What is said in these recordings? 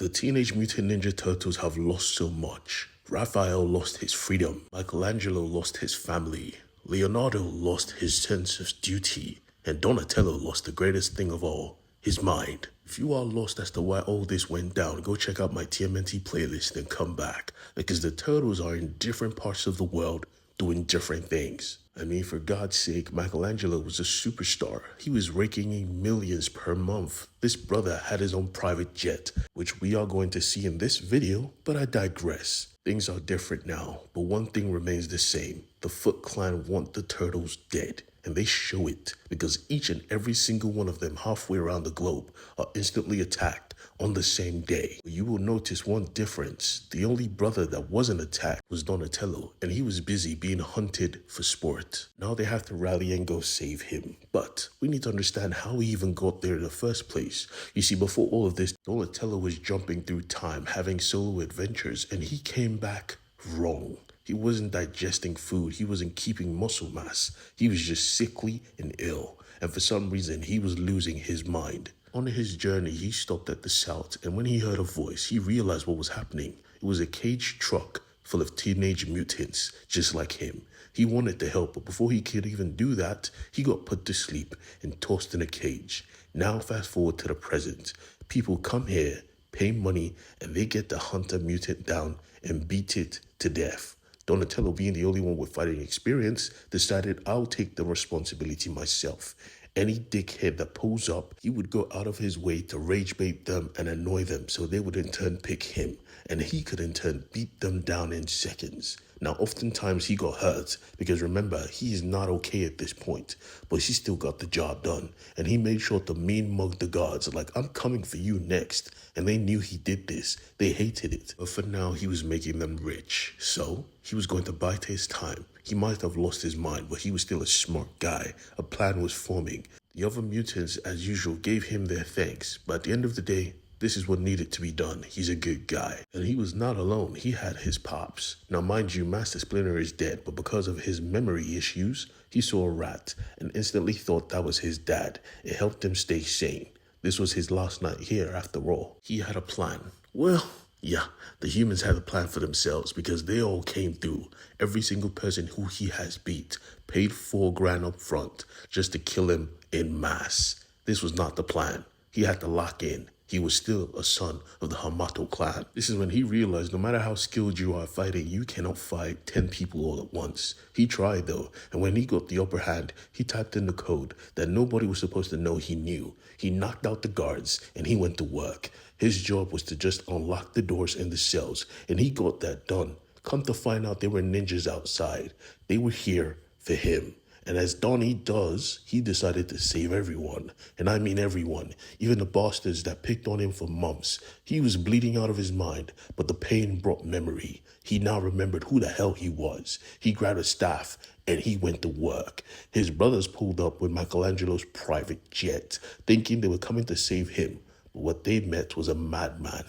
The Teenage Mutant Ninja Turtles have lost so much. Raphael lost his freedom, Michelangelo lost his family, Leonardo lost his sense of duty, and Donatello lost the greatest thing of all, his mind. If you are lost as to why all this went down, go check out my TMNT playlist and come back, because the Turtles are in different parts of the world doing different things. I mean, for God's sake, Michelangelo was a superstar. He was raking in millions per month. This brother had his own private jet, which we are going to see in this video, but I digress. Things are different now, but one thing remains the same. The Foot Clan want the Turtles dead, and they show it, because each and every single one of them halfway around the globe are instantly attacked on the same day. You will notice one difference. The only brother that wasn't attacked was Donatello, and he was busy being hunted for sport. Now they have to rally and go save him. But we need to understand how he even got there in the first place. You see, before all of this, Donatello was jumping through time, having solo adventures, and he came back wrong. He wasn't digesting food. He wasn't keeping muscle mass. He was just sickly and ill. And for some reason, he was losing his mind. On his journey, he stopped at the South, and when he heard a voice, he realized what was happening. It was a caged truck full of teenage mutants, just like him. He wanted to help, but before he could even do that, he got put to sleep and tossed in a cage. Now fast forward to the present. People come here, pay money, and they get to hunt a mutant down and beat it to death. Donatello, being the only one with fighting experience, decided I'll take the responsibility myself. Any dickhead that pulls up, he would go out of his way to rage bait them and annoy them so they would in turn pick him, and he could in turn beat them down in seconds. Now, oftentimes he got hurt because remember, he is not okay at this point, but he still got the job done, and he made sure to mean mug the guards like, I'm coming for you next, and they knew he did this. They hated it, but for now he was making them rich, so he was going to bide his time. He might have lost his mind, but he was still a smart guy. A plan was forming. The other mutants, as usual, gave him their thanks, but at the end of the day, this is what needed to be done. He's a good guy. And he was not alone. He had his pops. Now, mind you, Master Splinter is dead, but because of his memory issues, he saw a rat and instantly thought that was his dad. It helped him stay sane. This was his last night here, after all. He had a plan. Well, yeah, the humans had a plan for themselves because they all came through. Every single person who he has beat paid $4,000 up front just to kill him en masse. This was not the plan. He had to lock in. He was still a son of the Hamato clan. This is when he realized no matter how skilled you are fighting, you cannot fight 10 people all at once. He tried though, and when he got the upper hand, he typed in the code that nobody was supposed to know he knew. He knocked out the guards and he went to work. His job was to just unlock the doors in the cells, and he got that done. Come to find out, there were ninjas outside. They were here for him. And as Donnie does, he decided to save everyone. And I mean everyone, even the bastards that picked on him for months. He was bleeding out of his mind, but the pain brought memory. He now remembered who the hell he was. He grabbed a staff and he went to work. His brothers pulled up with Michelangelo's private jet, thinking they were coming to save him. But what they met was a madman,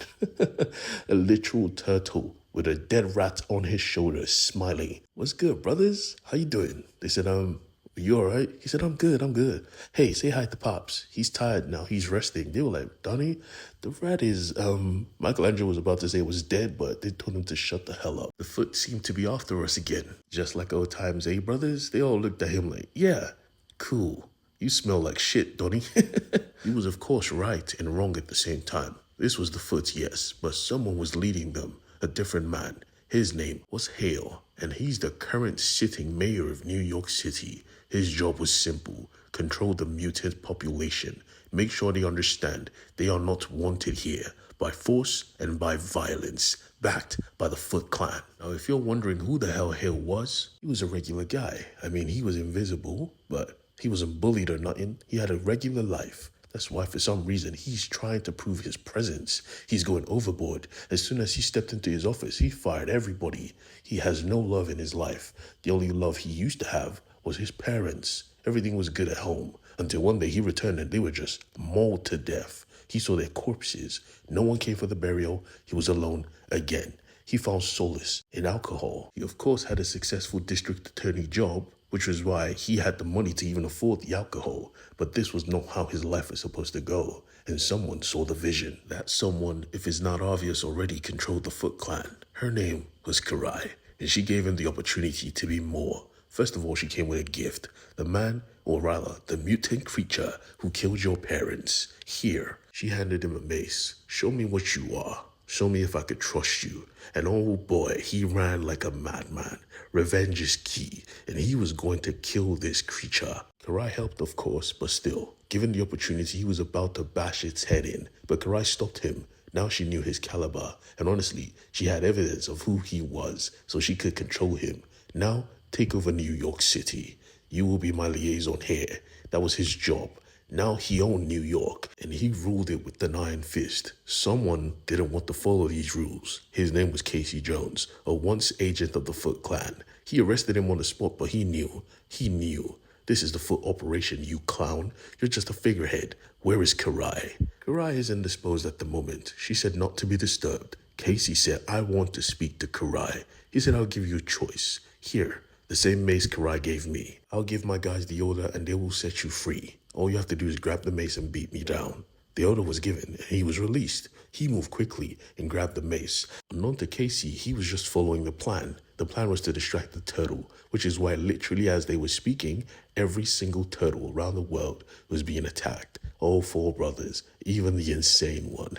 a literal turtle with a dead rat on his shoulders, smiling. What's good, brothers? How you doing? They said, you all right? He said, I'm good. Hey, say hi to Pops. He's tired now. He's resting. They were like, Donnie, the rat is, Michelangelo was about to say it was dead, but they told him to shut the hell up. The Foot seemed to be after us again. Just like old times, eh, brothers? They all looked at him like, yeah, cool. You smell like shit, Donnie. He was, of course, right and wrong at the same time. This was the Foot, yes, but someone was leading them. A different man. His name was Hale, and he's the current sitting mayor of New York City. His job was simple: control the mutant population, make sure they understand they are not wanted here by force and by violence, backed by the Foot Clan. Now, if you're wondering who the hell Hale was, he was a regular guy. I mean, he was invisible, but he wasn't bullied or nothing. He had a regular life. That's why, for some reason, he's trying to prove his presence. He's going overboard. As soon as he stepped into his office, he fired everybody. He has no love in his life. The only love he used to have was his parents. Everything was good at home, until one day he returned and they were just mauled to death. He saw their corpses. No one came for the burial. He was alone again. He found solace in alcohol. He, of course, had a successful district attorney job, which was why he had the money to even afford the alcohol. But this was not how his life was supposed to go. And someone saw the vision. That someone, if it's not obvious already, controlled the Foot Clan. Her name was Karai, and she gave him the opportunity to be more. First of all, she came with a gift. The man, or rather, the mutant creature who killed your parents. Here, she handed him a mace. Show me what you are. Show me if I could trust you. And oh boy, he ran like a madman. Revenge is key, and he was going to kill this creature. Karai helped, of course, but still, given the opportunity, he was about to bash its head in. But Karai stopped him. Now she knew his caliber, and honestly, she had evidence of who he was, so she could control him. Now, take over New York City. You will be my liaison here. That was his job. Now he owned New York, and he ruled it with an iron fist. Someone didn't want to follow these rules. His name was Casey Jones, a once agent of the Foot Clan. He arrested him on the spot, but he knew. This is the Foot operation, you clown. You're just a figurehead. Where is Karai? Karai is indisposed at the moment. She said not to be disturbed. Casey said, I want to speak to Karai. He said, I'll give you a choice. Here, the same mace Karai gave me. I'll give my guys the order and they will set you free. All you have to do is grab the mace and beat me down. The order was given and he was released. He moved quickly and grabbed the mace. Unknown to Casey, he was just following the plan. The plan was to distract the turtle, which is why literally as they were speaking, every single turtle around the world was being attacked. All four brothers, even the insane one.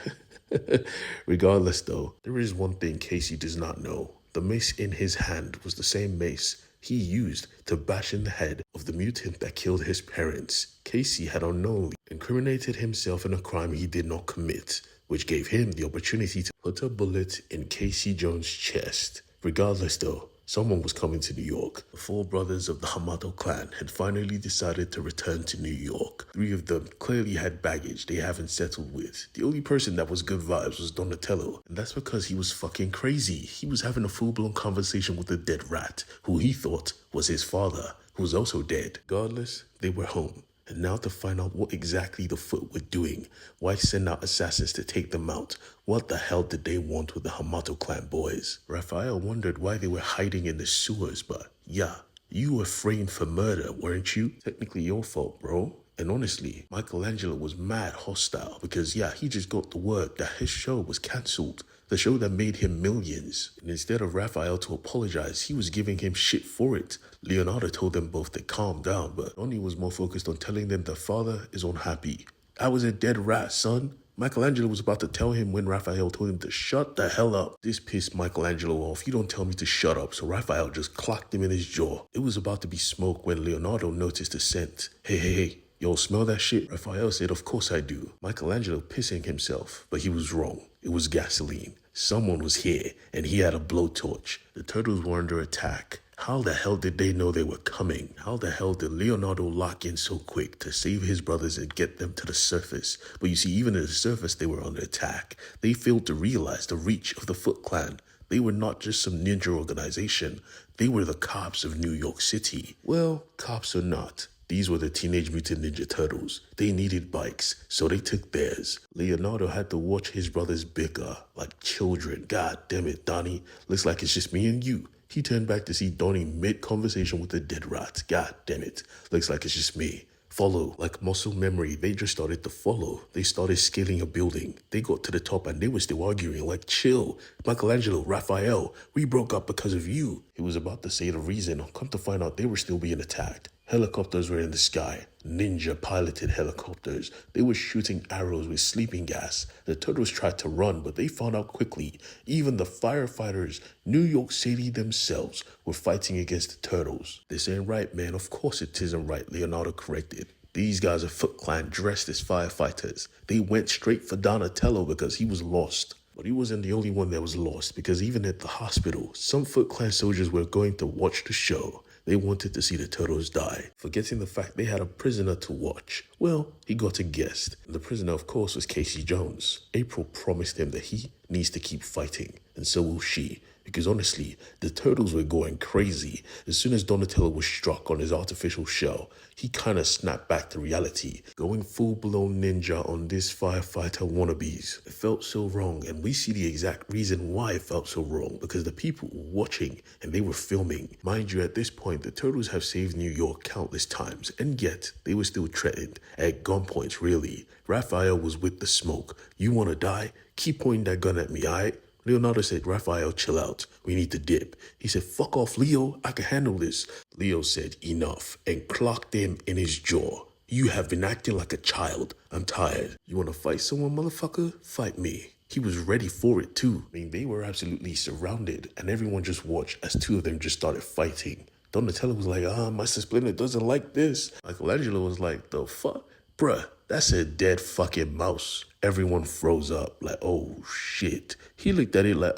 Regardless though, there is one thing Casey does not know. The mace in his hand was the same mace he used to bash in the head of the mutant that killed his parents. Casey had unknowingly incriminated himself in a crime he did not commit, which gave him the opportunity to put a bullet in Casey Jones' chest. Regardless though, someone was coming to New York. The four brothers of the Hamato clan had finally decided to return to New York. Three of them clearly had baggage they haven't settled with. The only person that was good vibes was Donatello, and that's because he was fucking crazy. He was having a full-blown conversation with a dead rat, who he thought was his father, who was also dead. Regardless, they were home. And now to find out what exactly the Foot were doing. Why send out assassins to take them out? What the hell did they want with the Hamato clan boys? Raphael wondered why they were hiding in the sewers, but yeah, you were framed for murder, weren't you? Technically your fault, bro. And honestly, Michelangelo was mad hostile because yeah, he just got the word that his show was cancelled. The show that made him millions. And instead of Raphael to apologize, he was giving him shit for it. Leonardo told them both to calm down, but Donnie was more focused on telling them their father is unhappy. I was a dead rat, son. Michelangelo was about to tell him when Raphael told him to shut the hell up. This pissed Michelangelo off. You don't tell me to shut up, so Raphael just clocked him in his jaw. It was about to be smoke when Leonardo noticed the scent. Hey. Y'all smell that shit? Raphael said, of course I do. Michelangelo pissing himself, but he was wrong. It was gasoline. Someone was here, and he had a blowtorch. The turtles were under attack. How the hell did they know they were coming? How the hell did Leonardo lock in so quick to save his brothers and get them to the surface? But you see, even at the surface, they were under attack. They failed to realize the reach of the Foot Clan. They were not just some ninja organization. They were the cops of New York City. Well, cops or not. These were the Teenage Mutant Ninja Turtles. They needed bikes, so they took theirs. Leonardo had to watch his brothers bicker like children. God damn it, Donnie. Looks like it's just me and you. He turned back to see Donnie mid-conversation with the dead rat. God damn it. Looks like it's just me. Follow. Like muscle memory, they just started to follow. They started scaling a building. They got to the top and they were still arguing like, chill. Michelangelo, Raphael, we broke up because of you. He was about to say the reason. Come to find out they were still being attacked. Helicopters were in the sky. Ninja piloted helicopters. They were shooting arrows with sleeping gas. The turtles tried to run, but they found out quickly. Even the firefighters, New York City themselves, were fighting against the turtles. This ain't right, man. Of course it isn't right, Leonardo corrected. These guys are Foot Clan dressed as firefighters. They went straight for Donatello because he was lost. But he wasn't the only one that was lost, because even at the hospital, some Foot Clan soldiers were going to watch the show. They wanted to see the turtles die, forgetting the fact they had a prisoner to watch. Well, he got a guest. The prisoner, of course, was Casey Jones. April promised him that he needs to keep fighting, and so will she. because honestly, the turtles were going crazy. As soon as Donatello was struck on his artificial shell, he kind of snapped back to reality, going full-blown ninja on this firefighter wannabes. It felt so wrong, and we see the exact reason why it felt so wrong, because the people were watching and they were filming. Mind you, at this point, the turtles have saved New York countless times, and yet they were still threatened, at gunpoint really. Raphael was with the smoke. You wanna die? Keep pointing that gun at me, alright? Leonardo said, Raphael, chill out. We need to dip. He said, fuck off, Leo. I can handle this. Leo said, enough, and clocked him in his jaw. You have been acting like a child. I'm tired. You want to fight someone, motherfucker? Fight me. He was ready for it, too. I mean, they were absolutely surrounded, and everyone just watched as two of them just started fighting. Donatello was like, Master Splinter doesn't like this. Michelangelo was like, the fuck? Bruh, that's a dead fucking mouse. Everyone froze up, like, oh shit. He looked at it like,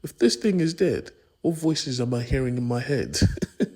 if this thing is dead, what voices am I hearing in my head?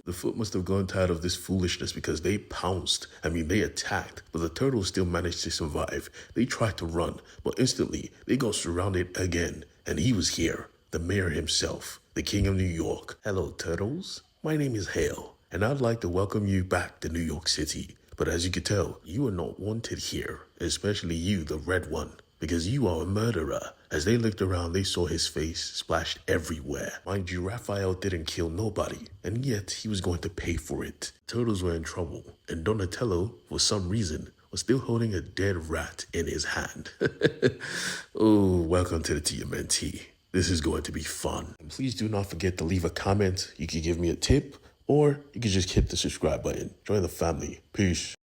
The Foot must have gone tired of this foolishness because they pounced. I mean, they attacked, but the turtles still managed to survive. They tried to run, but instantly they got surrounded again. And he was here, the mayor himself, the king of New York. Hello, turtles. My name is Hale, and I'd like to welcome you back to New York City. But as you can tell, you are not wanted here, especially you, the red one, because you are a murderer. As they looked around, they saw his face splashed everywhere. Mind you, Raphael didn't kill nobody, and yet he was going to pay for it. Turtles were in trouble, and Donatello, for some reason, was still holding a dead rat in his hand. Oh, welcome to the TMNT. This is going to be fun. And please do not forget to leave a comment. You can give me a tip, or you can just hit the subscribe button. Join the family. Peace.